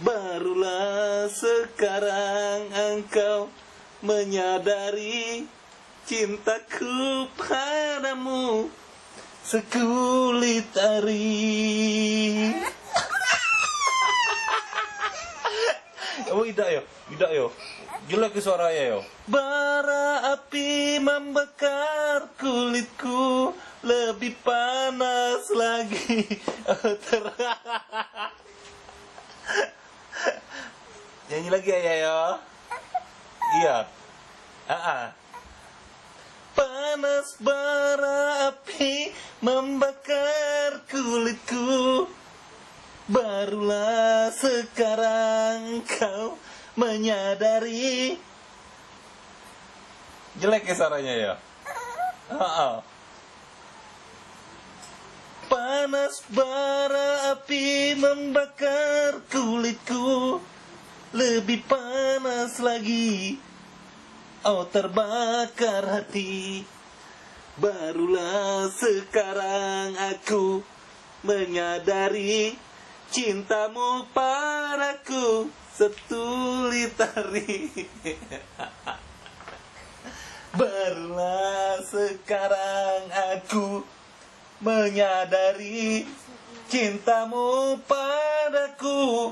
Barulah sekarang engkau menyadari cintaku padamu sekulit hari. Oh, tidak yo. Jelek suaranya yo. Bara api membakar kulitku lebih panas lagi. Nyanyi lagi ya yo. Iya. Panas bara api membakar kulitku. Barulah sekarang kau menyadari. Jelek ya suaranya ya. Panas bara api membakar kulitku lebih panas lagi. Oh, terbakar hati. Barulah sekarang aku menyadari cintamu padaku setulit hari. Barulah sekarang aku menyadari cintamu padaku